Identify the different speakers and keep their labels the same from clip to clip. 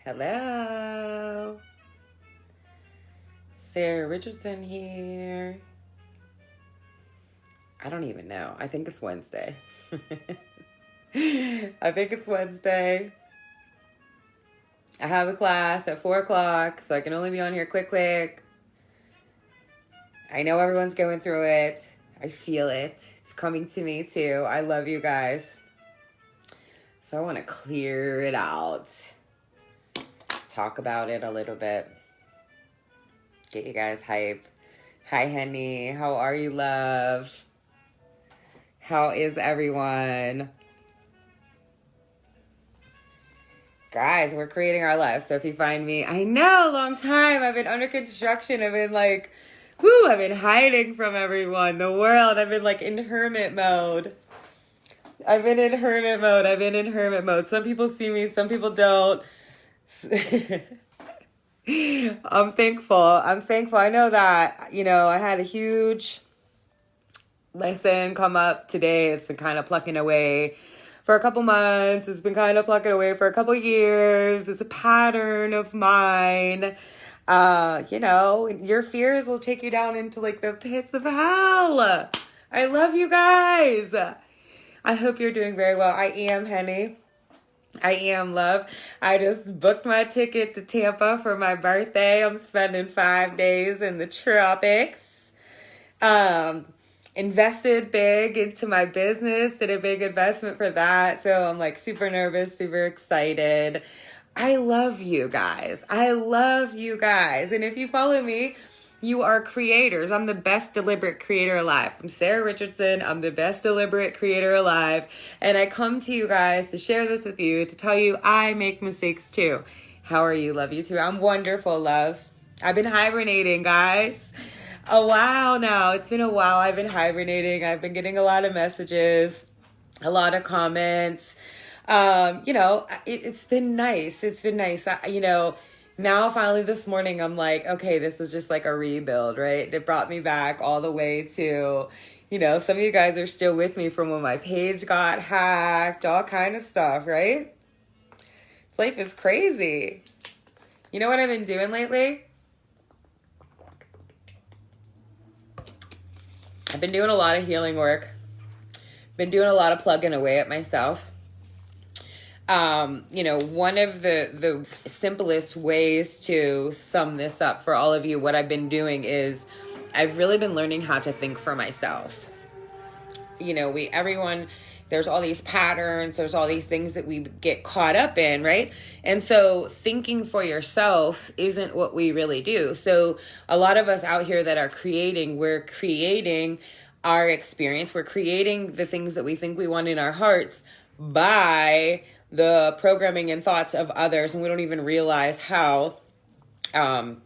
Speaker 1: Hello. Sarah Richardson here. I don't even know. I think it's Wednesday. I think it's Wednesday. I have a class at 4 o'clock, so I can only be on here quick. I know everyone's going through it. I feel it. It's coming to me too. I love you guys. So I want to clear it out. Talk about it a little bit. Get you guys hype. Hi, Henny. How are you, love? How is everyone? Guys, we're creating our lives. So if you find me, I know, long time. I've been under construction. I've been like, I've been hiding from everyone, the world. I've been like in hermit mode. I've been in hermit mode. Some people see me, some people don't. I'm thankful. I know that, I had a huge lesson come up today. It's been kind of plucking away for a couple months. It's been kind of plucking away for a couple years. It's a pattern of mine. Your fears will take you down into like the pits of hell. I love you guys. I hope you're doing very well. I am, Henny. I am, love. I just booked my ticket to Tampa for my birthday. I'm spending 5 days in the tropics. Invested big into my business, did a big investment for that. So I'm like super nervous, super excited. I love you guys. And if you follow me, you are creators. I'm the best deliberate creator alive. I'm Sarah Richardson. I'm the best deliberate creator alive. And I come to you guys to share this with you, to tell you I make mistakes too. How are you? Love you too. I'm wonderful, love. I've been hibernating, guys. A while now. It's been a while. I've been hibernating. I've been getting a lot of messages, a lot of comments. It's been nice. Now finally this morning, I'm like, okay, this is just like a rebuild, right? It brought me back all the way to, some of you guys are still with me from when my page got hacked, all kind of stuff, right? Life is crazy. You know what I've been doing lately? I've been doing a lot of healing work. Been doing a lot of plugging away at myself. One of the simplest ways to sum this up for all of you, what I've been doing is I've really been learning how to think for myself. There's all these patterns, there's all these things that we get caught up in, right? And so thinking for yourself isn't what we really do. So a lot of us out here that are we're creating our experience. We're creating the things that we think we want in our hearts by the programming and thoughts of others. And we don't even realize how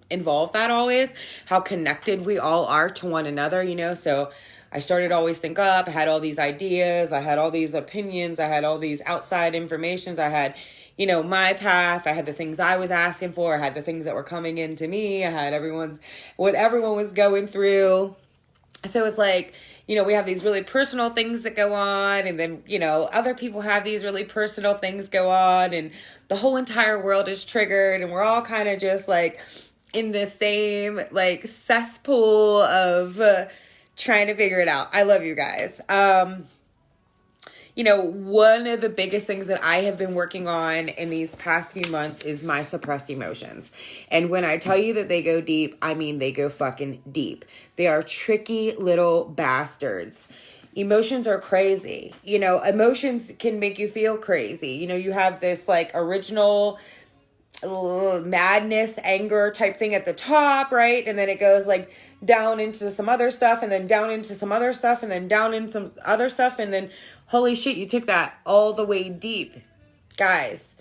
Speaker 1: involved that all is, how connected we all are to one another, So I started Always Think Up. I had all these ideas. I had all these opinions. I had all these outside informations. I had, my path. I had the things I was asking for. I had the things that were coming into me. I had what everyone was going through. So it's like, we have these really personal things that go on, and then, other people have these really personal things go on, and the whole entire world is triggered, and we're all kind of just like in the same like cesspool of trying to figure it out. I love you guys. One of the biggest things that I have been working on in these past few months is my suppressed emotions. And when I tell you that they go deep, I mean they go fucking deep. They are tricky little bastards. Emotions are crazy. Emotions can make you feel crazy. You have this like original madness, anger type thing at the top, right? And then it goes like down into some other stuff, and then down into some other stuff, and then down into some other stuff, and then holy shit, you took that all the way deep. Guys,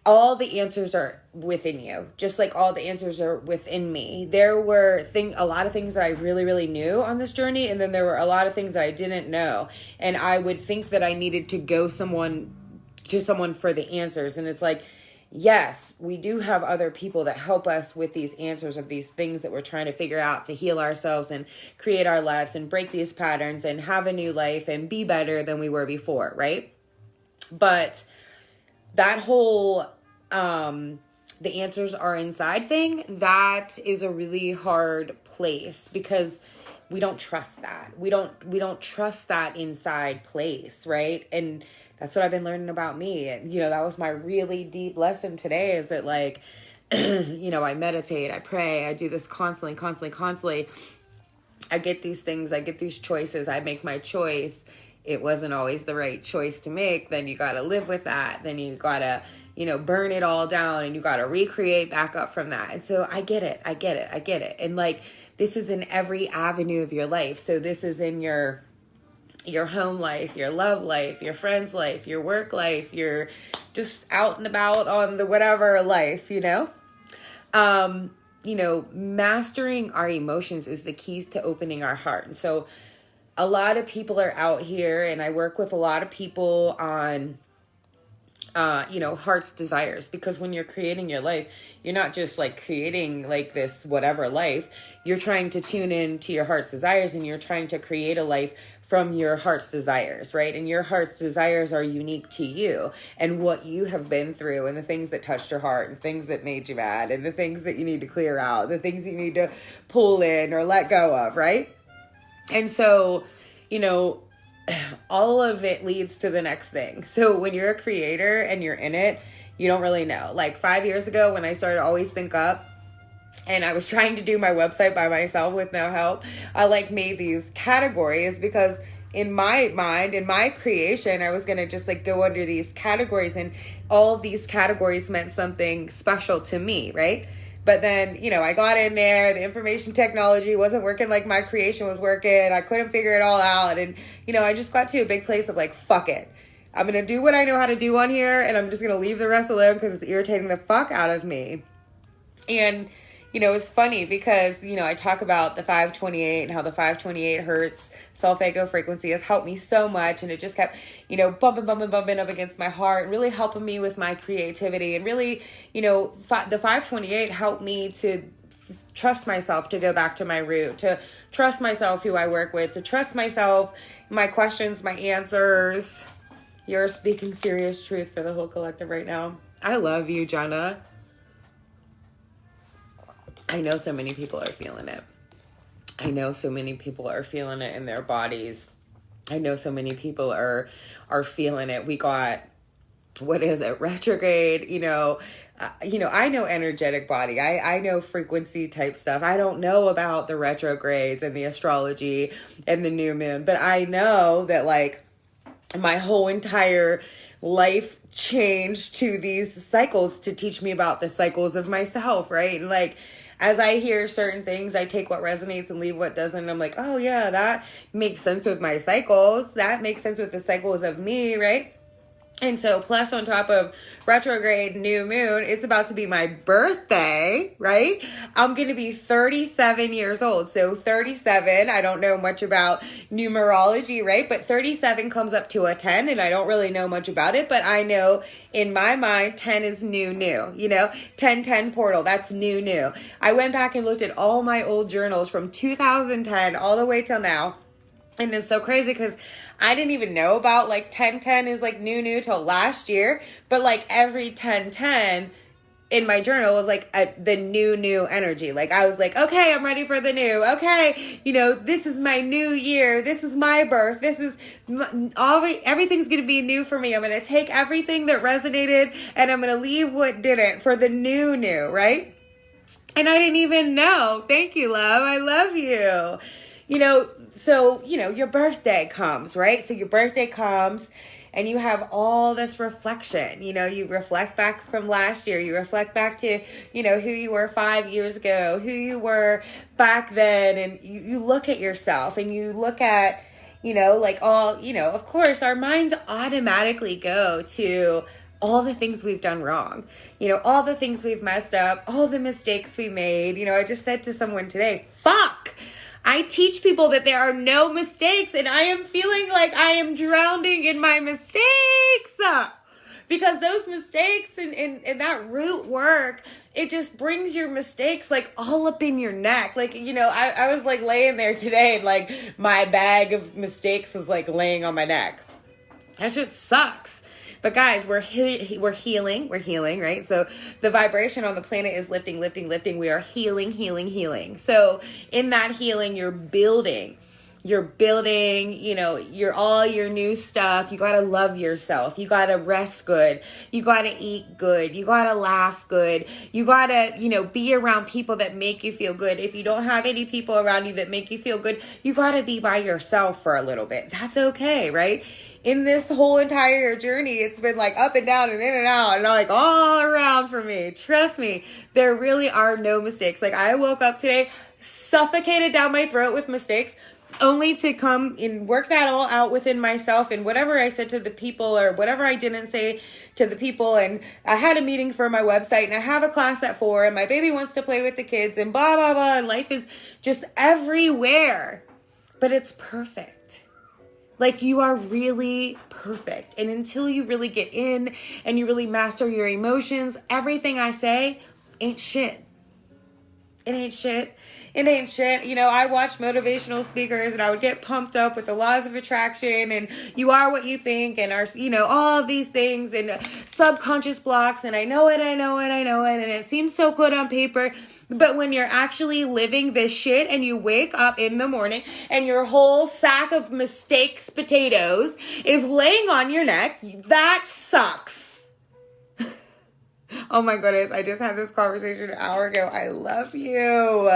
Speaker 1: all the answers are within you, just like all the answers are within me. There were a lot of things that I really, really knew on this journey, and then there were a lot of things that I didn't know. And I would think that I needed to go to someone for the answers. And it's like, yes, we do have other people that help us with these answers of these things that we're trying to figure out to heal ourselves and create our lives and break these patterns and have a new life and be better than we were before, right? But that whole the answers are inside thing, that is a really hard place because we don't trust that. We don't trust that inside place, right? And that's what I've been learning about me. And, that was my really deep lesson today, is that like, I meditate, I pray, I do this constantly. I get these things, I get these choices, I make my choice. It wasn't always the right choice to make. Then you got to live with that. Then you got to, burn it all down, and you got to recreate back up from that. And so I get it. And like, this is in every avenue of your life. So this is in your home life, your love life, your friends life, your work life, your just out and about on the whatever life, mastering our emotions is the keys to opening our heart. And so a lot of people are out here, and I work with a lot of people on, heart's desires, because when you're creating your life, you're not just like creating like this whatever life. You're trying to tune in to your heart's desires, and you're trying to create a life from your heart's desires, right? And your heart's desires are unique to you and what you have been through, and the things that touched your heart, and things that made you mad, and the things that you need to clear out, the things you need to pull in or let go of, right? And so, all of it leads to the next thing. So when you're a creator and you're in it, you don't really know. Like 5 years ago when I started Always Think Up, and I was trying to do my website by myself with no help, I made these categories because in my mind, in my creation, I was going to just go under these categories, and all of these categories meant something special to me, right? But then, I got in there, the information technology wasn't working like my creation was working. I couldn't figure it all out. And, I just got to a big place of fuck it. I'm going to do what I know how to do on here, and I'm just going to leave the rest alone because it's irritating the fuck out of me. And, it's funny because, I talk about the 528 and how the 528 hertz self-echo frequency has helped me so much. And it just kept, bumping up against my heart, really helping me with my creativity. And really, the 528 helped me to trust myself, to go back to my root, to trust myself, who I work with, to trust myself, my questions, my answers. You're speaking serious truth for the whole collective right now. I love you, Jenna. I know so many people are feeling it. I know so many people are feeling it in their bodies. I know so many people are feeling it. We got, what is it, retrograde, I know energetic body. I know frequency type stuff. I don't know about the retrogrades and the astrology and the new moon, but I know that my whole entire life changed to these cycles to teach me about the cycles of myself, right? And as I hear certain things, I take what resonates and leave what doesn't. I'm like, oh yeah, that makes sense with my cycles. That makes sense with the cycles of me, right? And so plus on top of retrograde, new moon, it's about to be my birthday, right? I'm going to be 37 years old. So 37, I don't know much about numerology, right? But 37 comes up to a 10, and I don't really know much about it, but I know in my mind, 10 is new, 10 portal, that's new. I went back and looked at all my old journals from 2010 all the way till now. And it's so crazy because I didn't even know about 1010 is new till last year. But every 1010 in my journal was the new energy. I was okay, I'm ready for the new. Okay, this is my new year. This is my birth. This is everything's going to be new for me. I'm going to take everything that resonated and I'm going to leave what didn't for the new, right? And I didn't even know. Thank you, love. I love you. So, your birthday comes, right? So your birthday comes and you have all this reflection, you reflect back from last year, you reflect back to, who you were 5 years ago, who you were back then. And you look at yourself and you look at, of course our minds automatically go to all the things we've done wrong, all the things we've messed up, all the mistakes we made. I just said to someone today, fuck. I teach people that there are no mistakes, and I am feeling like I am drowning in my mistakes because those mistakes and that root work, it just brings your mistakes all up in your neck. I was laying there today and my bag of mistakes was laying on my neck. That shit sucks. But guys, we're healing, right? So the vibration on the planet is lifting. We are healing. So in that healing, you're building, you're all your new stuff. You got to love yourself. You got to rest good. You got to eat good. You got to laugh good. You got to, be around people that make you feel good. If you don't have any people around you that make you feel good, you got to be by yourself for a little bit. That's okay, right? In this whole entire journey, it's been like up and down and in and out and like all around for me. Trust me, there really are no mistakes. Like I woke up today suffocated down my throat with mistakes, only to come and work that all out within myself, and whatever I said to the people or whatever I didn't say to the people. And I had a meeting for my website, and I have a class at 4, and my baby wants to play with the kids, and blah, blah, blah. And life is just everywhere, but it's perfect. Like you are really perfect. And until you really get in and you really master your emotions, everything I say ain't shit. It ain't shit. I watched motivational speakers and I would get pumped up with the laws of attraction and you are what you think and all of these things and subconscious blocks. And I know it. And it seems so good on paper. But when you're actually living this shit and you wake up in the morning and your whole sack of mistakes potatoes is laying on your neck, that sucks. Oh my goodness, I just had this conversation an hour ago. I love you.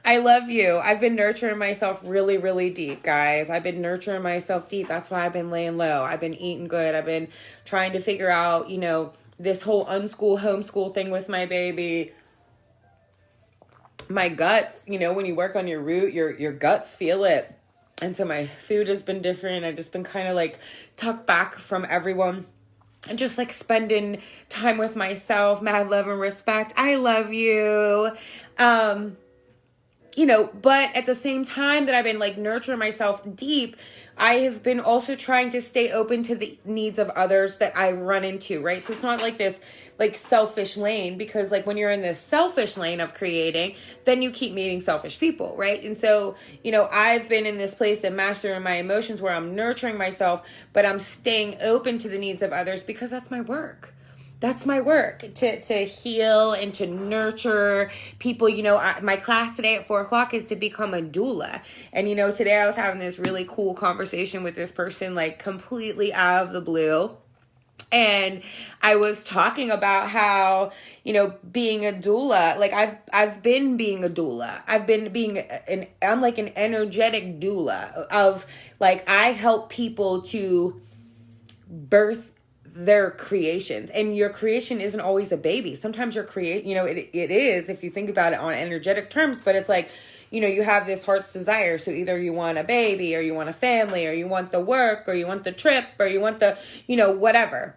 Speaker 1: I've been nurturing myself really, really deep, guys. I've been nurturing myself deep. That's why I've been laying low. I've been eating good. I've been trying to figure out, this whole unschool, homeschool thing with my baby. My guts, when you work on your root, your guts feel it. And so my food has been different. I've just been kind of like tucked back from everyone. And just like spending time with myself, mad love and respect. I love you. But at the same time that I've been like nurturing myself deep, I have been also trying to stay open to the needs of others that I run into, right? So it's not like this like selfish lane, because like when you're in this selfish lane of creating, then you keep meeting selfish people, right? And so, I've been in this place of mastering my emotions where I'm nurturing myself, but I'm staying open to the needs of others because that's my work. That's my work, to heal and to nurture people. My class today at 4:00 is to become a doula. And, today I was having this really cool conversation with this person, like completely out of the blue. And I was talking about how, being a doula, like I've been being a doula. I've been I'm like an energetic doula of like, I help people to birth their creations. And your creation isn't always a baby. Sometimes your it is, if you think about it on energetic terms, but it's like, you have this heart's desire. So either you want a baby or you want a family or you want the work or you want the trip or you want the, whatever.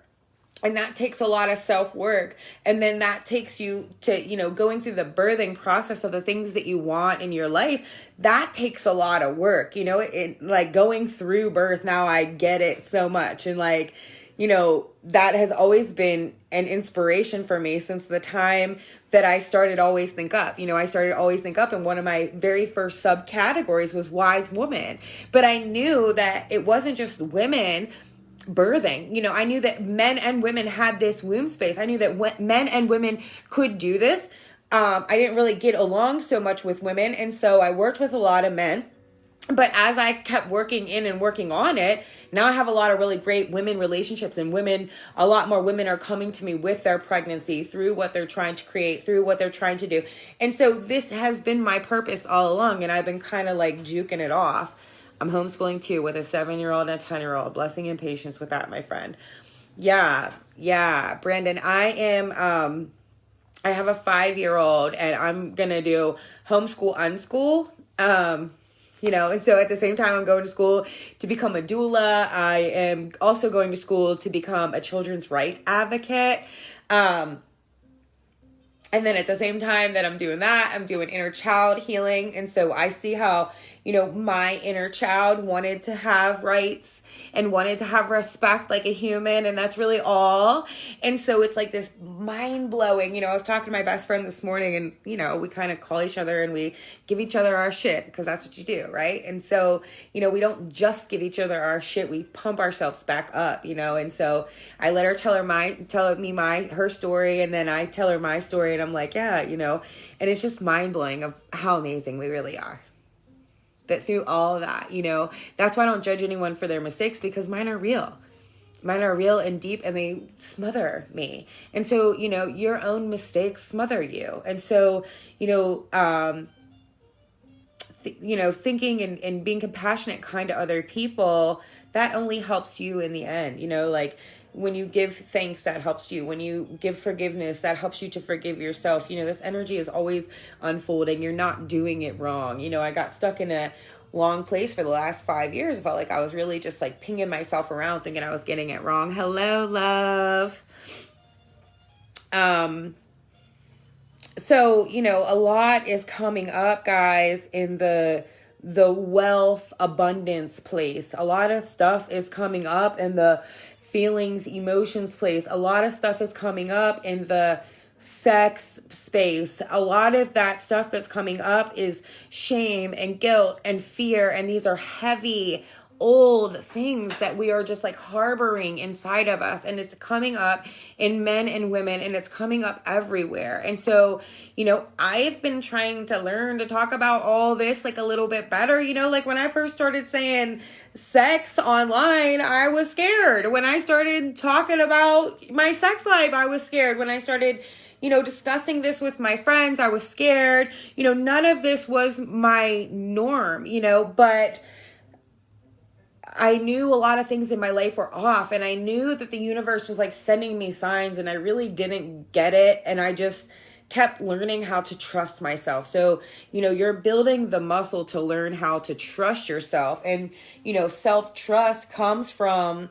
Speaker 1: And that takes a lot of self-work. And then that takes you to, going through the birthing process of the things that you want in your life. That takes a lot of work, like going through birth. Now I get it so much. And like, that has always been an inspiration for me since the time that I started Always Think Up. I started Always Think Up, and one of my very first subcategories was wise woman. But I knew that it wasn't just women birthing. I knew that men and women had this womb space. I knew that men and women could do this. I didn't really get along so much with women, and so I worked with a lot of men. But as I kept working in and working on it, now I have a lot of really great women relationships, and a lot more women are coming to me with their pregnancy through what they're trying to create, through what they're trying to do. And so this has been my purpose all along, and I've been kind of like juking it off. I'm homeschooling too, with a 7-year-old and a 10-year-old. Blessing and patience with that, my friend. Yeah, Brandon, I have a 5-year-old, and I'm going to do homeschool, unschool. And so at the same time, I'm going to school to become a doula. I am also going to school to become a children's right advocate. And then at the same time that I'm doing that, I'm doing inner child healing. And so I see how, my inner child wanted to have rights and wanted to have respect like a human, and that's really all. And so it's like this mind-blowing, I was talking to my best friend this morning, and we kind of call each other and we give each other our shit, because that's what you do, right? And so we don't just give each other our shit, we pump ourselves back up, and so I let her tell me her story, and then I tell her my story, and I'm like, yeah, and it's just mind-blowing of how amazing we really are. That through all of that, that's why I don't judge anyone for their mistakes, because mine are real. Mine are real and deep, and they smother me. And so, your own mistakes smother you. And so, thinking and being compassionate, kind to other people, that only helps you in the end. Like when you give thanks, that helps you. When you give forgiveness, that helps you to forgive yourself. This energy is always unfolding. You're not doing it wrong. I got stuck in a long place for the last 5 years. I felt like I was really just like pinging myself around, thinking I was getting it wrong. Hello, love. So, a lot is coming up, guys, in the wealth abundance place. A lot of stuff is coming up in the feelings, emotions place. A lot of stuff is coming up in the sex space. A lot of that stuff that's coming up is shame and guilt and fear. And these are heavy, old things that we are just like harboring inside of us. And it's coming up in men and women, and it's coming up everywhere. And so, I've been trying to learn to talk about all this like a little bit better. Like when I first started saying sex online, I was scared. When I started talking about my sex life, I was scared. When I started discussing this with my friends, I was scared. None of this was my norm, but I knew a lot of things in my life were off, and I knew that the universe was like sending me signs, and I really didn't get it. And I just kept learning how to trust myself. So, you're building the muscle to learn how to trust yourself. And, self-trust comes from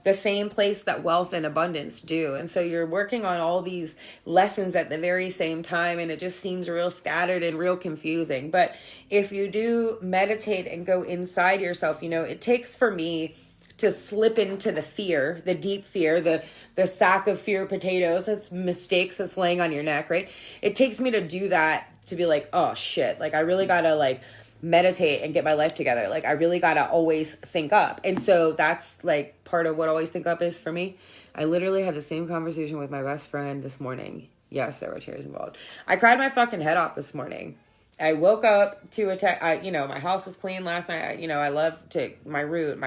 Speaker 1: the same place that wealth and abundance do. And so you're working on all these lessons at the very same time, and it just seems real scattered and real confusing. But if you do meditate and go inside yourself, it takes for me to slip into the fear, the deep fear, the sack of fear potatoes, that's mistakes that's laying on your neck, right? It takes me to do that, to be like, oh shit, like I really gotta like meditate and get my life together. Like I really gotta always think up. And so that's like part of what always think up is for me. I literally had the same conversation with my best friend this morning. Yes, there were tears involved. I cried my fucking head off this morning. I woke up to my house was clean last night. I love to my root.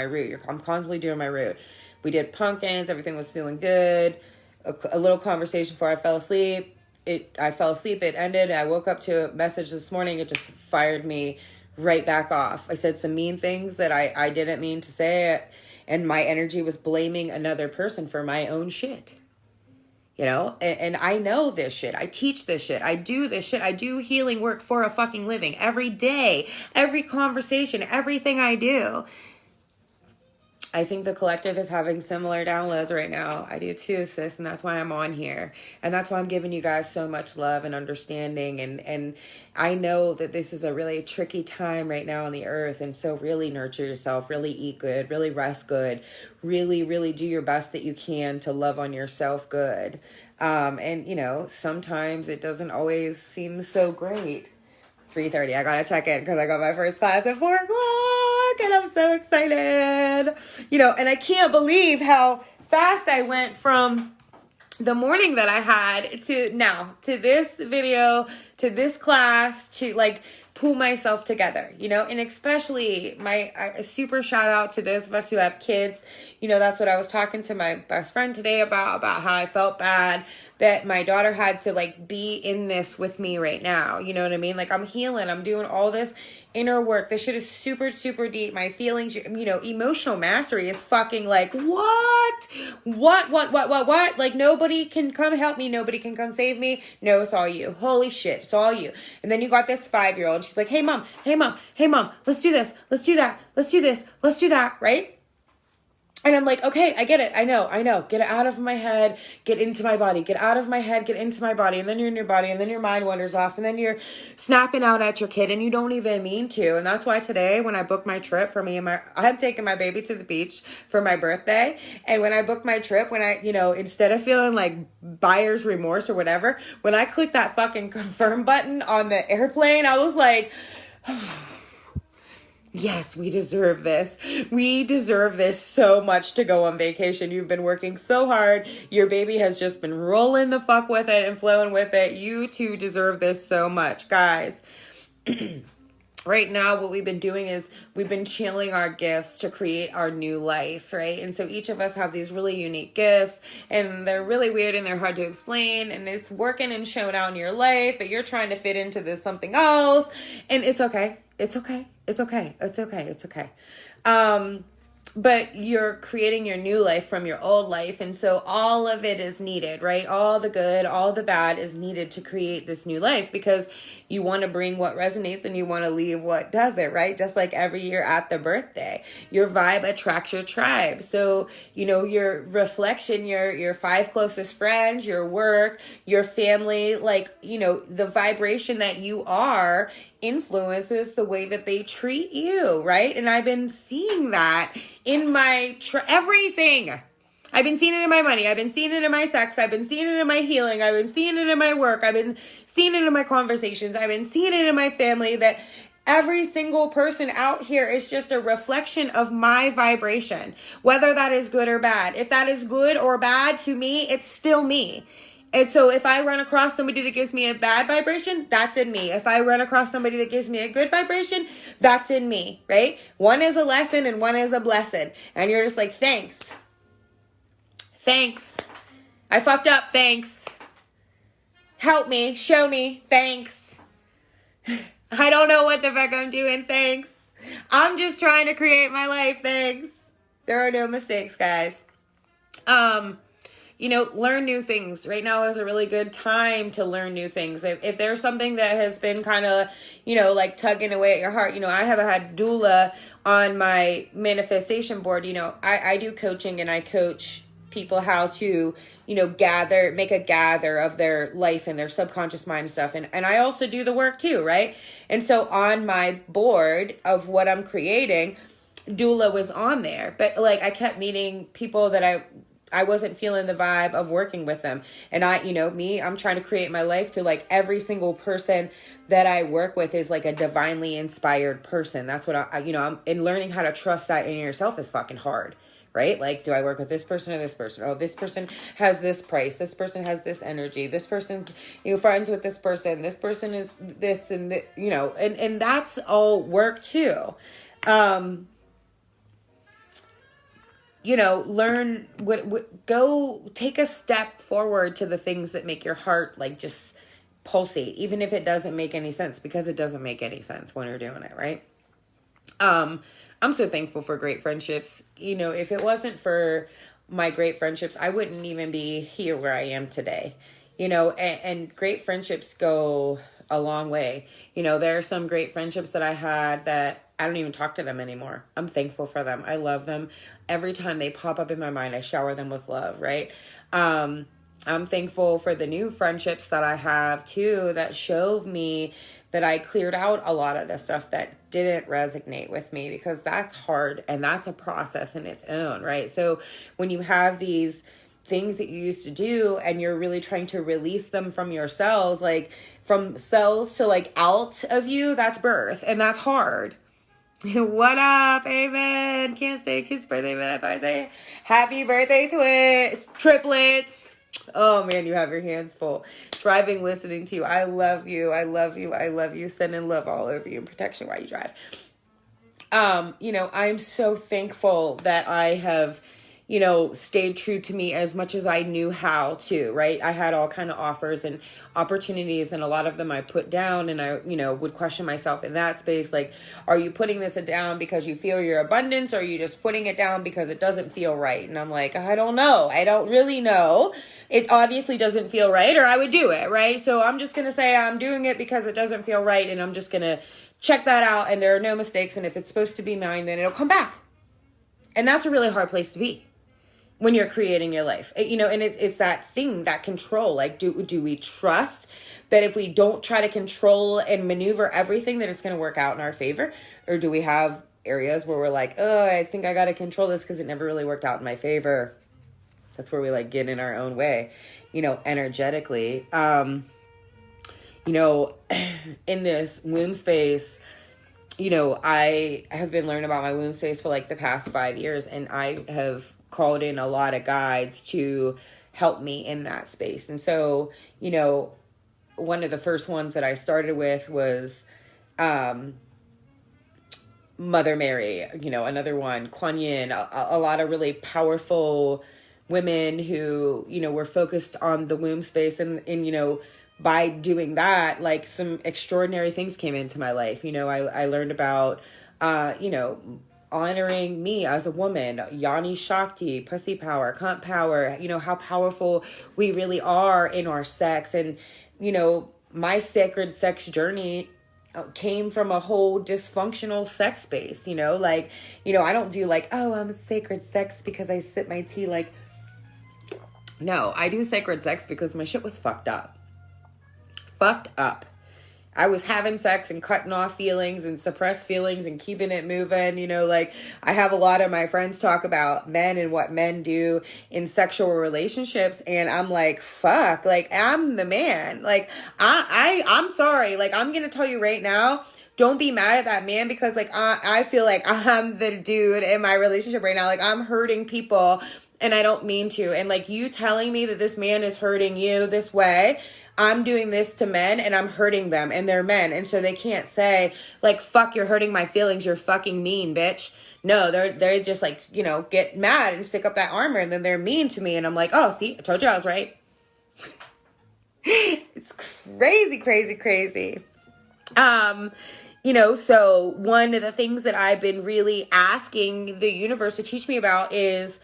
Speaker 1: I'm constantly doing my root. We did pumpkins. Everything was feeling good. A little conversation before I fell asleep. I fell asleep. It ended. I woke up to a message this morning. It just fired me right back off. I said some mean things that I didn't mean to say, and my energy was blaming another person for my own shit. And I know this shit. I teach this shit. I do this shit. I do healing work for a fucking living every day, every conversation, everything I do. I think the collective is having similar downloads right now. I do too, sis, and that's why I'm on here. And that's why I'm giving you guys so much love and understanding. And I know that this is a really tricky time right now on the earth. And so really nurture yourself, really eat good, really rest good, really, really do your best that you can to love on yourself good. And sometimes it doesn't always seem so great. 3:30, I gotta check in because I got my first class at 4 o'clock and I'm so excited. And I can't believe how fast I went from the morning that I had to now, to this video, to this class, to like pull myself together, and especially a super shout out to those of us who have kids. That's what I was talking to my best friend today about how I felt bad that my daughter had to like be in this with me right now. You know what I mean? Like I'm healing, I'm doing all this inner work. This shit is super, super deep. My feelings, emotional mastery is fucking like, what? Like nobody can come help me. Nobody can come save me. No, it's all you. Holy shit. It's all you. And then you got this 5-year-old. She's like, hey mom, let's do this. Let's do that. Let's do this. Let's do that. Right? And I'm like, okay, I get it. I know. Get it out of my head, get into my body, get out of my head, get into my body. And then you're in your body, and then your mind wanders off, and then you're snapping out at your kid, and you don't even mean to. And that's why today, when I booked my trip for me and I'm taking my baby to the beach for my birthday. And when I booked my trip, when I, instead of feeling like buyer's remorse or whatever, when I clicked that fucking confirm button on the airplane, I was like, yes, we deserve this. We deserve this so much to go on vacation. You've been working so hard. Your baby has just been rolling the fuck with it and flowing with it. You too deserve this so much, guys. Right now, what we've been doing is we've been channeling our gifts to create our new life, right? And so each of us have these really unique gifts, and they're really weird and they're hard to explain, and it's working and showing out in your life, but you're trying to fit into this something else, and it's okay. It's okay. It's okay. It's okay. It's okay. But you're creating your new life from your old life. And so all of it is needed, right? All the good, all the bad is needed to create this new life, because you want to bring what resonates and you want to leave what doesn't, right? Just like every year at the birthday, your vibe attracts your tribe. So, your reflection, your 5 closest friends, your work, your family, the vibration that you are influences the way that they treat you, right? And I've been seeing that in my everything. I've been seeing it in my money. I've been seeing it in my sex. I've been seeing it in my healing. I've been seeing it in my work. I've been seeing it in my conversations. I've been seeing it in my family, that every single person out here is just a reflection of my vibration, whether that is good or bad. If that is good or bad to me, it's still me. And so if I run across somebody that gives me a bad vibration, that's in me. If I run across somebody that gives me a good vibration, that's in me, right? One is a lesson and one is a blessing. And you're just like, thanks. Thanks. I fucked up. Thanks. Help me. Show me. Thanks. I don't know what the fuck I'm doing. Thanks. I'm just trying to create my life. Thanks. There are no mistakes, guys. Learn new things. Right now is a really good time to learn new things. If there's something that has been kind of, tugging away at your heart, I have had doula on my manifestation board. I do coaching, and I coach people how to, make a gather of their life and their subconscious mind stuff. And I also do the work too, right? And so on my board of what I'm creating, doula was on there. But I kept meeting people that I wasn't feeling the vibe of working with them. And I'm trying to create my life to every single person that I work with is a divinely inspired person. That's what I'm learning how to trust that in yourself is fucking hard, right? Do I work with this person or this person? Oh, this person has this price. This person has this energy. This person's, friends with this person. This person is this and that, and that's all work too. Learn go take a step forward to the things that make your heart just pulsate, even if it doesn't make any sense, because it doesn't make any sense when you're doing it, right? I'm so thankful for great friendships. If it wasn't for my great friendships, I wouldn't even be here where I am today, and great friendships go a long way. There are some great friendships that I had that I don't even talk to them anymore. I'm thankful for them. I love them. Every time they pop up in my mind, I shower them with love, right? I'm thankful for the new friendships that I have too, that showed me that I cleared out a lot of the stuff that didn't resonate with me, because that's hard and that's a process in its own, right? So when you have these things that you used to do and you're really trying to release them from your cells, from cells to out of you, that's birth, and that's hard. What up? Amen. Can't say kid's birthday, but I thought I'd say happy birthday, twins, triplets. Oh man, you have your hands full. Driving, listening to you. I love you. I love you. I love you. Sending love all over you and protection while you drive. I'm so thankful that I have, stayed true to me as much as I knew how to, right? I had all kind of offers and opportunities, and a lot of them I put down, and I, would question myself in that space. Are you putting this down because you feel your abundance, or are you just putting it down because it doesn't feel right? And I'm like, I don't know. I don't really know. It obviously doesn't feel right, or I would do it, right? So I'm just going to say I'm doing it because it doesn't feel right, and I'm just going to check that out, and there are no mistakes, and if it's supposed to be mine, then it'll come back. And that's a really hard place to be when you're creating your life, you know, and it's that thing, that control. Like, do we trust that if we don't try to control and maneuver everything, that it's going to work out in our favor? Or do we have areas where we're like, oh, I think I got to control this because it never really worked out in my favor? That's where we like get in our own way, you know, energetically. You know, in this womb space, you know, I have been learning about my womb space for like the past 5 years, and I have called in a lot of guides to help me in that space. And so, you know, one of the first ones that I started with was Mother Mary, you know, another one, Kuan Yin, a lot of really powerful women who, you know, were focused on the womb space. And you know, by doing that, like some extraordinary things came into my life. You know, I learned about, you know, honoring me as a woman, Yoni Shakti, pussy power, cunt power, you know, how powerful we really are in our sex. And, you know, my sacred sex journey came from a whole dysfunctional sex space, you know, like, you know, I don't do like, oh, I'm sacred sex because I sip my tea. Like, no, I do sacred sex because my shit was fucked up. I was having sex and cutting off feelings and suppressed feelings and keeping it moving. You know, like I have a lot of my friends talk about men and what men do in sexual relationships. And I'm like, fuck, like I'm the man. Like I'm sorry. Like I'm going to tell you right now, don't be mad at that man because like, I feel like I'm the dude in my relationship right now. Like I'm hurting people and I don't mean to. And like you telling me that this man is hurting you this way, I'm doing this to men and I'm hurting them and they're men. And so they can't say like, fuck, you're hurting my feelings. You're fucking mean, bitch. No, they're just like, you know, get mad and stick up that armor and then they're mean to me. And I'm like, oh, see, I told you I was right. It's crazy, crazy, crazy. You know, so one of the things that I've been really asking the universe to teach me about is,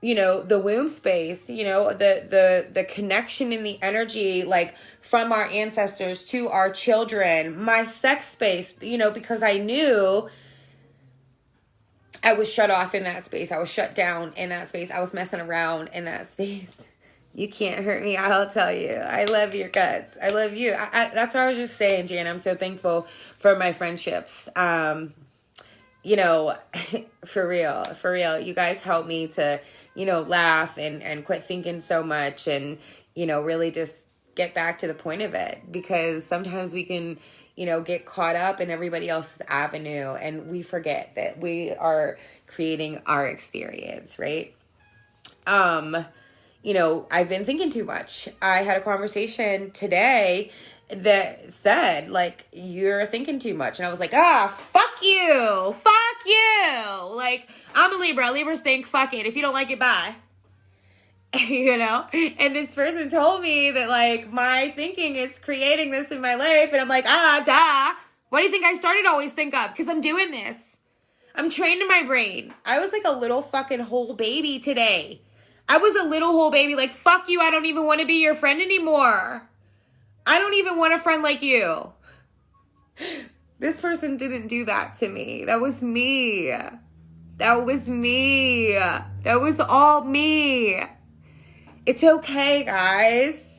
Speaker 1: you know, the womb space, you know, the connection and the energy, like from our ancestors to our children, my sex space, you know, because I knew I was shut off in that space. I was shut down in that space. I was messing around in that space. You can't hurt me. I'll tell you. I love your guts. I love you. That's what I was just saying, Jan. I'm so thankful for my friendships. You know, for real, you guys help me to, you know, laugh and quit thinking so much and, you know, really just get back to the point of it, because sometimes we can, you know, get caught up in everybody else's avenue and we forget that we are creating our experience, right? You know, I've been thinking too much. I had a conversation today that said, like, you're thinking too much. And I was like, fuck you. Like, I'm a Libra. Libras think, fuck it. If you don't like it, bye. You know? And this person told me that, like, my thinking is creating this in my life. And I'm like, duh. Why do you think I started Always Think Up? Because I'm doing this. I'm trained in my brain. I was like a little fucking whole baby today. I was a little whole baby. Like, fuck you. I don't even want to be your friend anymore. I don't even want a friend like you. This person didn't do that to me. That was me. That was me. That was all me. It's okay, guys.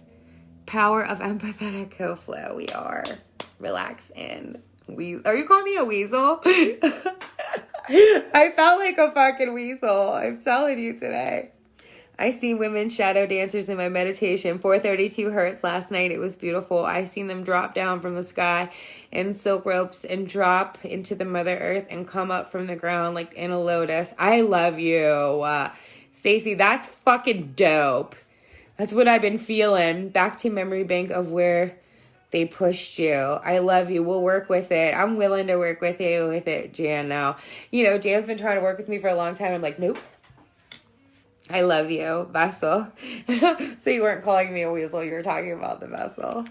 Speaker 1: Power of empathetic co-flow. We are. Relax in. Are you calling me a weasel? I felt like a fucking weasel. I'm telling you today. I see women shadow dancers in my meditation. 432 hertz last night. It was beautiful. I seen them drop down from the sky in silk ropes and drop into the Mother Earth and come up from the ground like in a lotus. I love you. Stacy, that's fucking dope. That's what I've been feeling. Back to memory bank of where they pushed you. I love you. We'll work with it. I'm willing to work with you with it, Jan, now. You know, Jan's been trying to work with me for a long time. I'm like, nope. I love you, vessel. So you weren't calling me a weasel. You were talking about the vessel.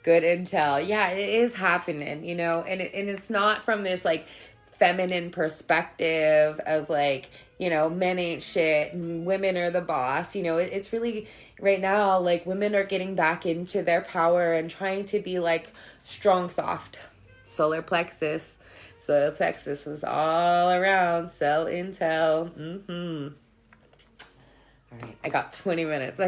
Speaker 1: Good intel. Yeah, it is happening, you know, and it's not from this like feminine perspective of like, you know, men ain't shit and women are the boss. You know, it's really right now, like women are getting back into their power and trying to be like strong, soft, solar plexus, Soil, Texas was all around. Sell intel. All right, I got 20 minutes.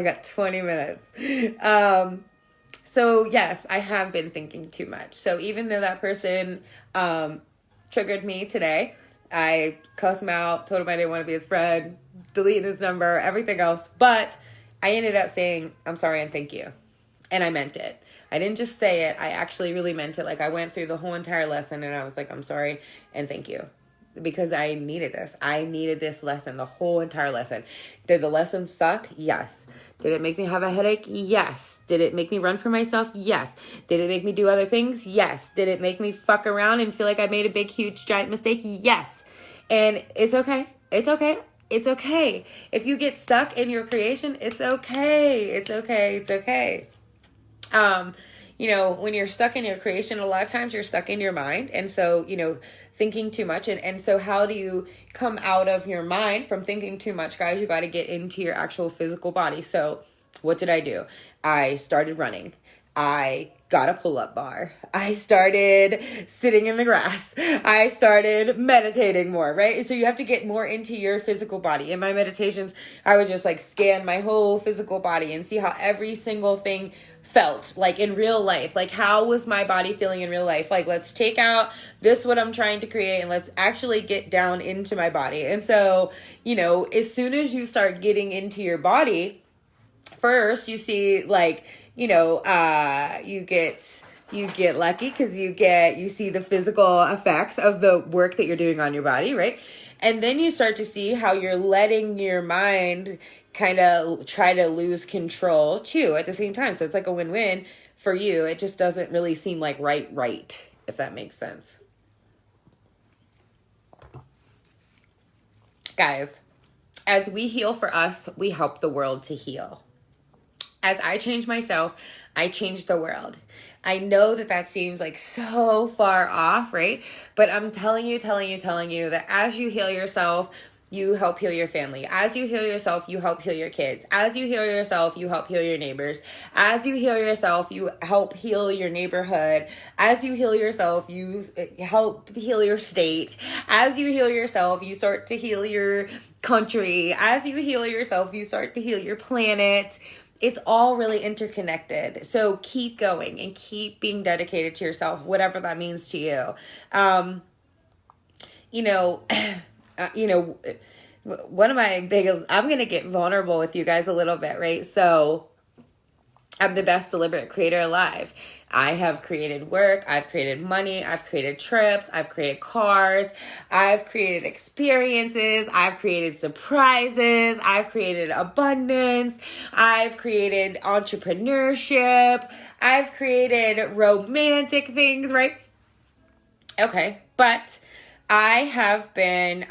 Speaker 1: So yes, I have been thinking too much. So even though that person triggered me today, I cussed him out, told him I didn't want to be his friend, deleted his number, everything else. But I ended up saying, I'm sorry and thank you. And I meant it. I didn't just say it. I actually really meant it. Like, I went through the whole entire lesson and I was like, I'm sorry and thank you. Because I needed this. I needed this lesson, the whole entire lesson. Did the lesson suck? Yes. Did it make me have a headache? Yes. Did it make me run for myself? Yes. Did it make me do other things? Yes. Did it make me fuck around and feel like I made a big, huge, giant mistake? Yes. And it's okay. It's okay. It's okay. If you get stuck in your creation, it's okay. It's okay. It's okay. When you're stuck in your creation, a lot of times you're stuck in your mind. And so, thinking too much. And so how do you come out of your mind from thinking too much, guys? You got to get into your actual physical body. So what did I do? I started running. I got a pull-up bar. I started sitting in the grass. I started meditating more, right? So you have to get more into your physical body. In my meditations, I would just scan my whole physical body and see how every single thing felt like in real life. Like, how was my body feeling in real life? Like, let's take out this, what I'm trying to create, and let's actually get down into my body. And so, as soon as you start getting into your body, first you see you get lucky because you see the physical effects of the work that you're doing on your body, right? And then you start to see how you're letting your mind kind of try to lose control too at the same time. So it's like a win-win for you. It just doesn't really seem like right, if that makes sense. Guys, as we heal for us, we help the world to heal. As I change myself, I change the world. I know that seems like so far off, right? But I'm telling you that as you heal yourself, you help heal your family. As you heal yourself, you help heal your kids. As you heal yourself, you help heal your neighbors. As you heal yourself, you help heal your neighborhood. As you heal yourself, you help heal your state. As you heal yourself, you start to heal your country. As you heal yourself, you start to heal your planet. It's all really interconnected. So keep going and keep being dedicated to yourself, whatever that means to you. One of my biggest, I'm going to get vulnerable with you guys a little bit, right? So I'm the best deliberate creator alive. I have created work, I've created money, I've created trips, I've created cars, I've created experiences, I've created surprises, I've created abundance, I've created entrepreneurship, I've created romantic things, right? Okay, but I have been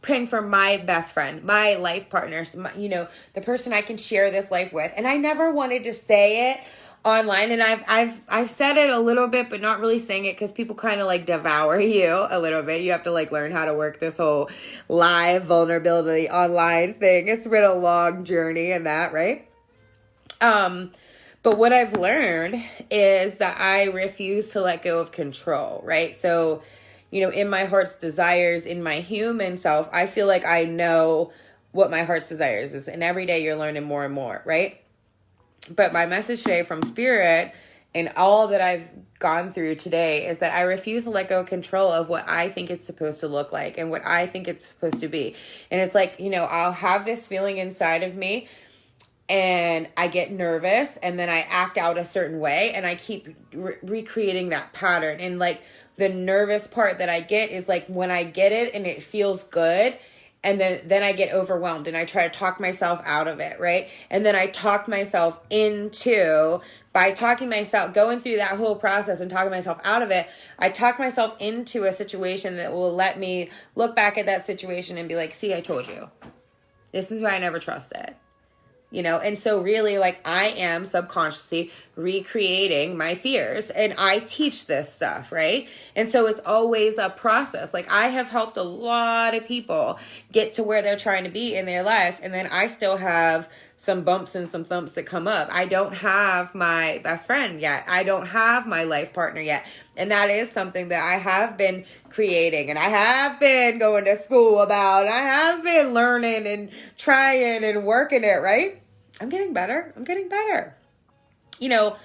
Speaker 1: praying for my best friend, my life partners, the person I can share this life with. And I never wanted to say it online, and I've said it a little bit, but not really saying it because people kind of devour you a little bit. You have to learn how to work this whole live vulnerability online thing. It's been a long journey and that, right? But what I've learned is that I refuse to let go of control, right? So, in my heart's desires, in my human self, I feel like I know what my heart's desires is. And every day you're learning more and more, right? But my message today from Spirit and all that I've gone through today is that I refuse to let go of control of what I think it's supposed to look like and what I think it's supposed to be. And it's I'll have this feeling inside of me and I get nervous and then I act out a certain way and I keep recreating that pattern. And the nervous part that I get is when I get it and it feels good. And then I get overwhelmed and I try to talk myself out of it, right? And then I talk myself by going through that whole process and talking myself out of it, I talk myself into a situation that will let me look back at that situation and be like, see, I told you. This is why I never trusted. And so really I am subconsciously recreating my fears and I teach this stuff, right? And so it's always a process. I have helped a lot of people get to where they're trying to be in their lives. And then I still have some bumps and some thumps that come up. I don't have my best friend yet. I don't have my life partner yet. And that is something that I have been creating, and I have been going to school about, and I have been learning and trying and working it, right? I'm getting better. You know,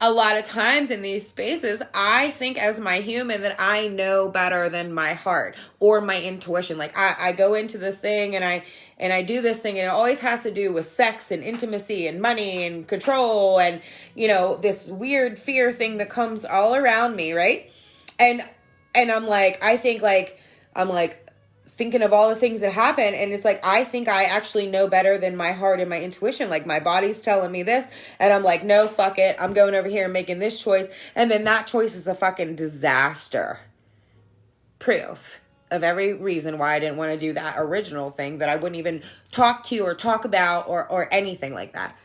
Speaker 1: a lot of times in these spaces, I think as my human that I know better than my heart or my intuition. Like I go into this thing and I do this thing, and it always has to do with sex and intimacy and money and control and, you know, this weird fear thing that comes all around me, right? And I'm like, I'm like thinking of all the things that happen, and it's like I think I actually know better than my heart and my intuition. Like my body's telling me this, and I'm like, no, fuck it, I'm going over here and making this choice, and then that choice is a fucking disaster. Proof of every reason why I didn't want to do that original thing that I wouldn't even talk to or talk about or anything like that.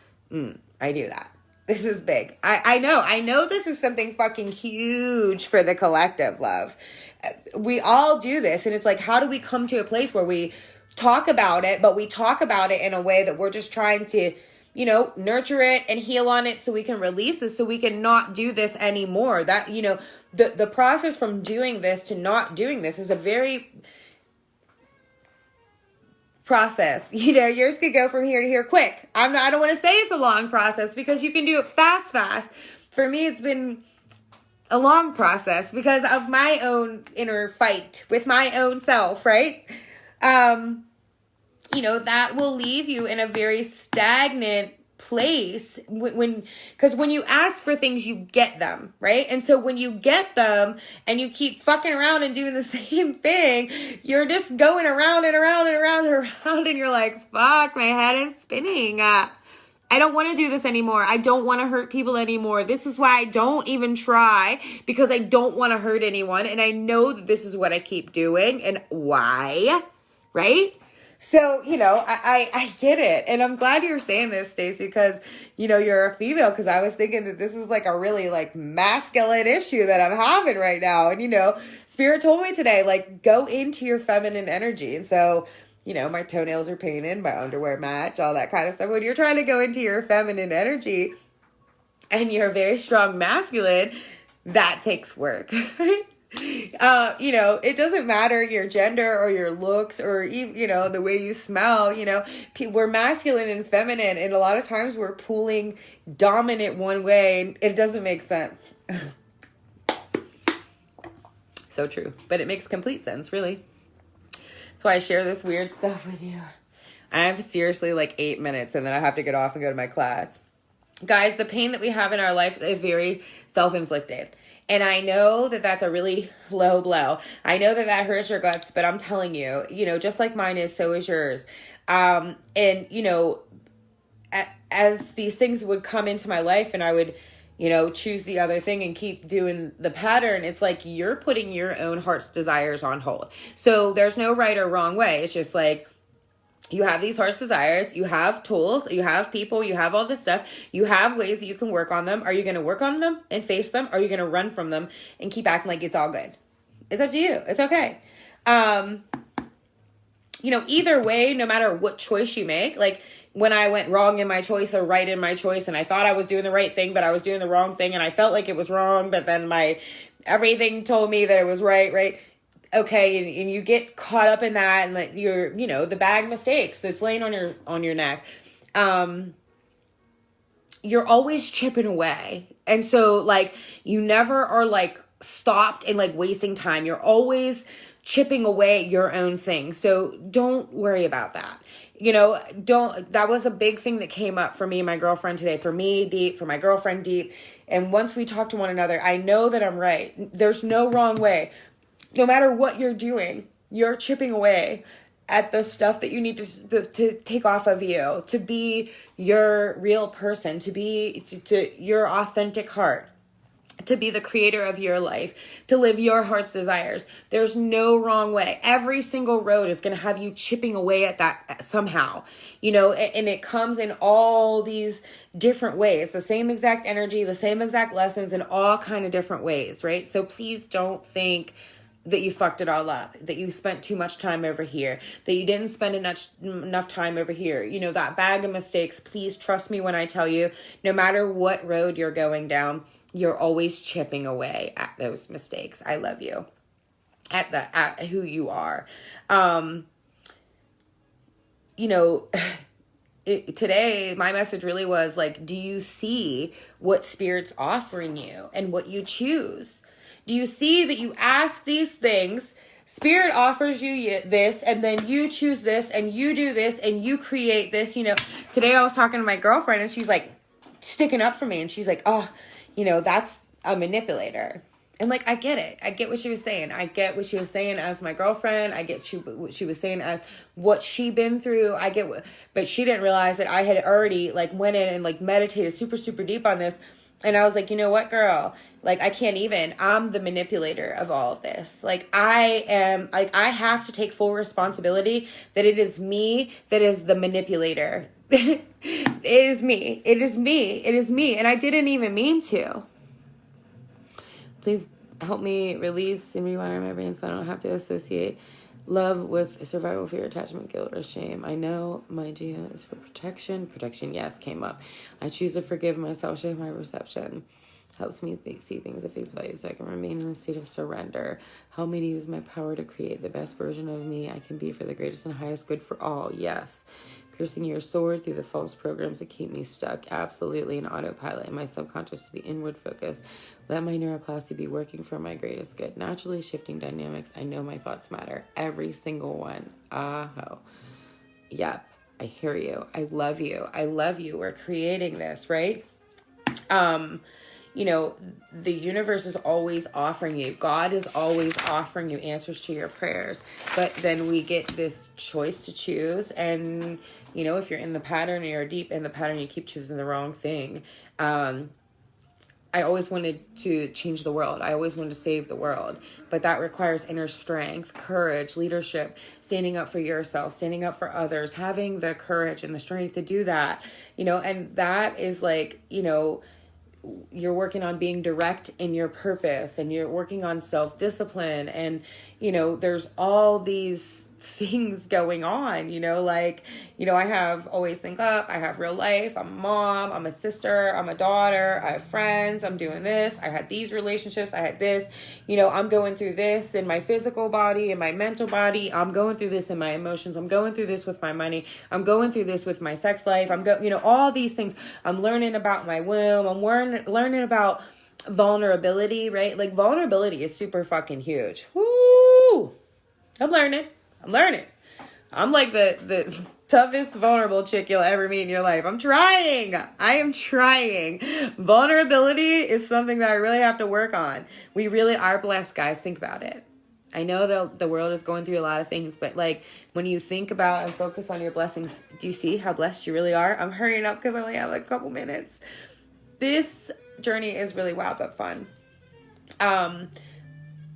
Speaker 1: I do that. This is big. I know this is something fucking huge for the collective, love. We all do this, and it's like, how do we come to a place where we talk about it, but we talk about it in a way that we're just trying to, you know, nurture it and heal on it so we can release this, so we can not do this anymore. That, you know, the process from doing this to not doing this is a very process. You know, yours could go from here to here quick. I don't want to say it's a long process because you can do it fast. For me, it's been a long process because of my own inner fight with my own self, right? You know, that will leave you in a very stagnant place because when you ask for things, you get them, right? And so when you get them and you keep fucking around and doing the same thing, you're just going around and around and around and around, and you're like, fuck, my head is spinning. I don't want to do this anymore. I don't want to hurt people anymore. This is why I don't even try, because I don't want to hurt anyone. And I know that this is what I keep doing and why, right? So, you know, I get it. And I'm glad you're saying this, Stacey, because, you know, you're a female, because I was thinking that this is like a really like masculine issue that I'm having right now. And, you know, Spirit told me today, like, go into your feminine energy. And so, you know, my toenails are painted, my underwear match, all that kind of stuff. When you're trying to go into your feminine energy and you're a very strong masculine, that takes work, right? You know, it doesn't matter your gender or your looks or, you know, the way you smell. You know, we're masculine and feminine, and a lot of times we're pulling dominant one way, and it doesn't make sense. So true. But it makes complete sense, really. That's why I share this weird stuff with you. I have seriously like 8 minutes, and then I have to get off and go to my class. Guys, the pain that we have in our life is very self-inflicted. And I know that that's a really low blow. I know that that hurts your guts, but I'm telling you, you know, just like mine is, so is yours. And, you know, as these things would come into my life and I would, you know, choose the other thing and keep doing the pattern, it's like you're putting your own heart's desires on hold. So there's no right or wrong way. It's just like, you have these heart's desires, you have tools, you have people, you have all this stuff, you have ways that you can work on them. Are you going to work on them and face them? Or are you going to run from them and keep acting like it's all good? It's up to you. It's okay. You know, either way, no matter what choice you make, like when I went wrong in my choice or right in my choice, and I thought I was doing the right thing, but I was doing the wrong thing, and I felt like it was wrong, but then everything told me that it was right? Okay, and you get caught up in that, and like you're, you know, the bag mistakes that's laying on your neck. You're always chipping away, and so like you never are like stopped and like wasting time. You're always chipping away at your own thing. So don't worry about that. You know, that was a big thing that came up for me and my girlfriend today. For me, deep. For my girlfriend, deep. And once we talk to one another, I know that I'm right. There's no wrong way. No matter what you're doing, you're chipping away at the stuff that you need to take off of you, to be your real person, to be to your authentic heart, to be the creator of your life, to live your heart's desires. There's no wrong way. Every single road is going to have you chipping away at that somehow, you know, and it comes in all these different ways, the same exact energy, the same exact lessons in all kind of different ways, right? So please don't think that you fucked it all up, that you spent too much time over here, that you didn't spend enough time over here. You know, that bag of mistakes, please trust me when I tell you, no matter what road you're going down, You're always chipping away at those mistakes. I love you at who you are. Today, my message really was like, do you see what Spirit's offering you and what you choose? Do you see that you ask these things, Spirit offers you this, and then you choose this, and you do this, and you create this? Today I was talking to my girlfriend, and she's like sticking up for me, and she's like, oh, that's a manipulator. And like, I get it. I get what she was saying. I get what she was saying as my girlfriend. I get what she was saying as what she been through. But she didn't realize that I had already like went in and like meditated super, super deep on this. And I was like, you know what, girl? Like, I can't even. I'm the manipulator of all of this. Like, I have to take full responsibility that it is me that is the manipulator. It is me. It is me. It is me. And I didn't even mean to. Please help me release and rewire my brain so I don't have to associate love with survival fear, attachment, guilt, or shame. I know my Gia is for protection. Protection, yes, came up. I choose to forgive myself, shape my perception. Helps me see things at face value so I can remain in a state of surrender. Help me to use my power to create the best version of me I can be for the greatest and highest good for all. Yes. Piercing your sword through the false programs that keep me stuck. Absolutely an autopilot in my subconscious to be inward focused. Let my neuroplasty be working for my greatest good. Naturally shifting dynamics. I know my thoughts matter. Every single one. Ah-ho. Yep. I hear you. I love you. I love you. We're creating this, right? The universe is always offering you. God is always offering you answers to your prayers. But then we get this choice to choose. And, if you're in the pattern or you're deep in the pattern, you keep choosing the wrong thing. I always wanted to change the world. I always wanted to save the world. But that requires inner strength, courage, leadership, standing up for yourself, standing up for others, having the courage and the strength to do that. And that is like, you're working on being direct in your purpose, and you're working on self-discipline, and there's all these things going on, I have Always Think Up, I have Real Life, I'm a mom, I'm a sister, I'm a daughter, I have friends, I'm doing this, I had these relationships, I had this, I'm going through this in my physical body, in my mental body, I'm going through this in my emotions, I'm going through this with my money, I'm going through this with my sex life, all these things, I'm learning about my womb, I'm learning about vulnerability, right? Like, vulnerability is super fucking huge. Woo! I'm learning. I'm like the toughest vulnerable chick you'll ever meet in your life. I am trying. Vulnerability is something that I really have to work on. We really are blessed, guys. Think about it. I know the world is going through a lot of things, but like when you think about and focus on your blessings, do you see how blessed you really are? I'm hurrying up because I only have like a couple minutes. This journey is really wild but fun.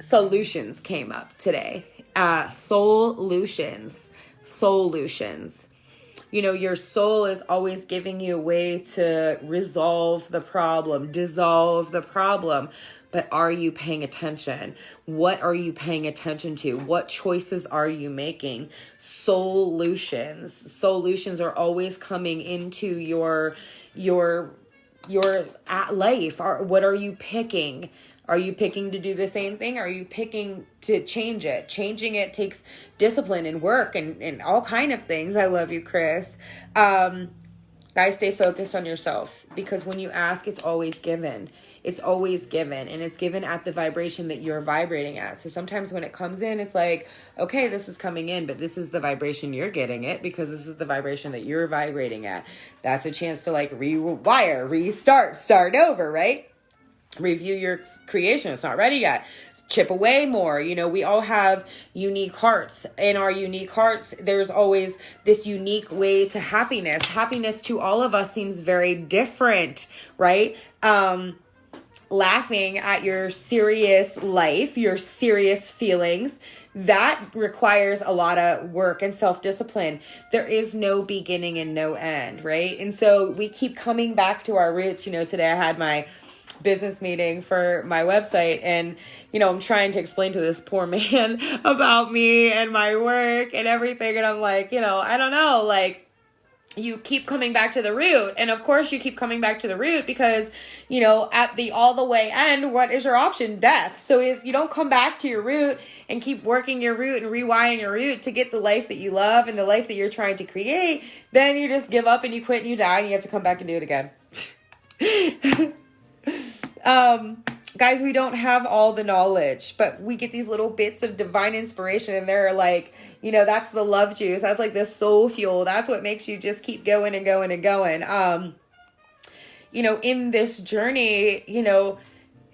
Speaker 1: Solutions came up today. Solutions. Your soul is always giving you a way to resolve the problem, dissolve the problem. But are you paying attention? What are you paying attention to? What choices are you making? Solutions are always coming into your life. What are you picking? Are you picking to do the same thing? Are you picking to change it? Changing it takes discipline and work and all kind of things. I love you, Chris. Guys, stay focused on yourselves, because when you ask, it's always given. It's always given, and it's given at the vibration that you're vibrating at. So sometimes when it comes in, it's like, okay, this is coming in, but this is the vibration you're getting it, because this is the vibration that you're vibrating at. That's a chance to like rewire, restart, start over, right? Review your creation. It's not ready yet. Chip away more. We all have unique hearts. In our unique hearts, there's always this unique way to happiness. Happiness to all of us seems very different, right? Laughing at your serious life, your serious feelings, that requires a lot of work and self-discipline. There is no beginning and no end, right? And so we keep coming back to our roots. Today I had my business meeting for my website, and I'm trying to explain to this poor man about me and my work and everything, and I'm like, I don't know, like, you keep coming back to the root. And of course you keep coming back to the root because, you know, at the all the way end, what is your option? Death. So if you don't come back to your root and keep working your root and rewiring your root to get the life that you love and the life that you're trying to create, then you just give up and you quit and you die and you have to come back and do it again. Guys, we don't have all the knowledge, but we get these little bits of divine inspiration, and they're like, you know, that's the love juice. That's like the soul fuel. That's what makes you just keep going and going and going. You know, in this journey, you know,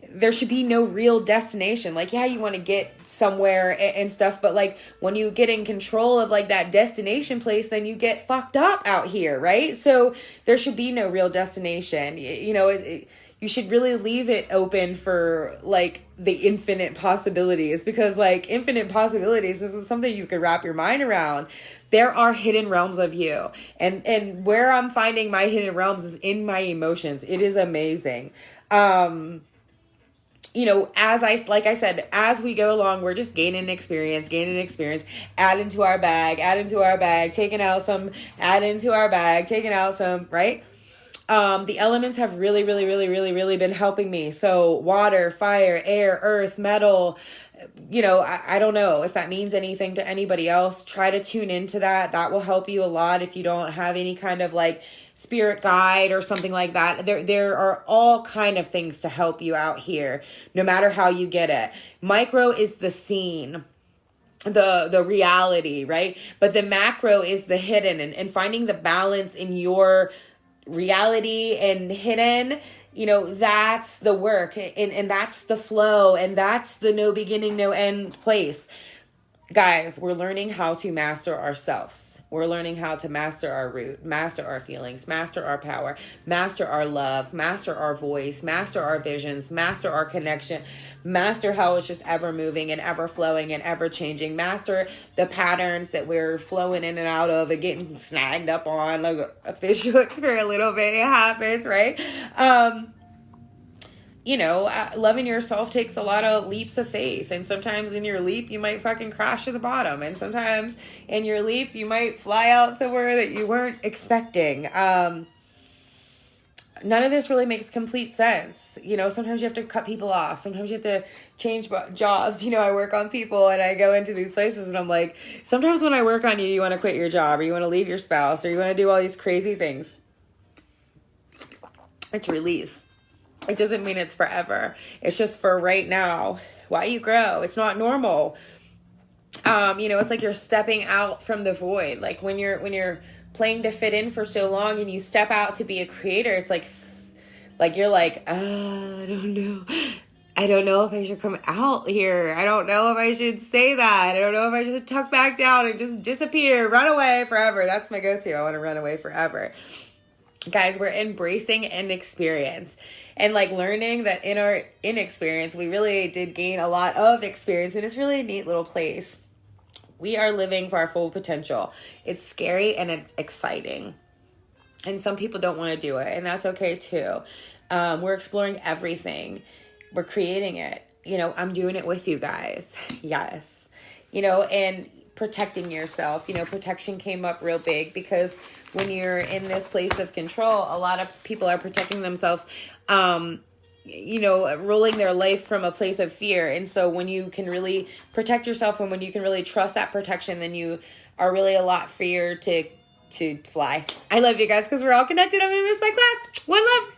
Speaker 1: there should be no real destination. Like, yeah, you want to get somewhere and stuff, but like when you get in control of like that destination place, then you get fucked up out here, right? So there should be no real destination. You know, you should really leave it open for like the infinite possibilities, because like infinite possibilities isn't something you could wrap your mind around. There are hidden realms of you, and where I'm finding my hidden realms is in my emotions. It is amazing. You know, like I said, as we go along, we're just gaining experience, adding to our bag, taking out some, add into our bag, taking out some, right? The elements have really been helping me. So water, fire, air, earth, metal, you know, I don't know if that means anything to anybody else. Try to tune into that. That will help you a lot if you don't have any kind of like spirit guide or something like that. There are all kind of things to help you out here, no matter how you get it. Micro is the scene, the reality, right? But the macro is the hidden, and finding the balance in your reality and hidden, you know, that's the work, and that's the flow, and that's the no beginning, no end place. Guys, we're learning how to master ourselves. We're learning how to master our root, master our feelings, master our power, master our love, master our voice, master our visions, master our connection, master how it's just ever moving and ever flowing and ever changing, master the patterns that we're flowing in and out of and getting snagged up on like a fish hook for a little bit. It happens, right? You know, loving yourself takes a lot of leaps of faith. And sometimes in your leap, you might fucking crash to the bottom. And sometimes in your leap, you might fly out somewhere that you weren't expecting. None of this really makes complete sense. You know, sometimes you have to cut people off. Sometimes you have to change jobs. You know, I work on people and I go into these places and I'm like, sometimes when I work on you, you want to quit your job or you want to leave your spouse or you want to do all these crazy things. It's release. It doesn't mean it's forever. It's just for right now. Why you grow. It's not normal. You know, it's like you're stepping out from the void. Like when you're playing to fit in for so long and you step out to be a creator, it's like you're like, I don't know. I don't know if I should come out here. I don't know if I should say that. I don't know if I should tuck back down and just disappear, run away forever. That's my go-to. I want to run away forever. Guys, we're embracing an experience. And like learning that in our inexperience, we really did gain a lot of experience. And it's really a neat little place. We are living for our full potential. It's scary and it's exciting. And some people don't want to do it. And that's okay too. We're exploring everything. We're creating it. You know, I'm doing it with you guys. Yes. You know, and protecting yourself. You know, protection came up real big because when you're in this place of control, a lot of people are protecting themselves, you know, rolling their life from a place of fear. And so when you can really protect yourself and when you can really trust that protection, then you are really a lot freer to fly. I love you guys because we're all connected. I'm going to miss my class. One love.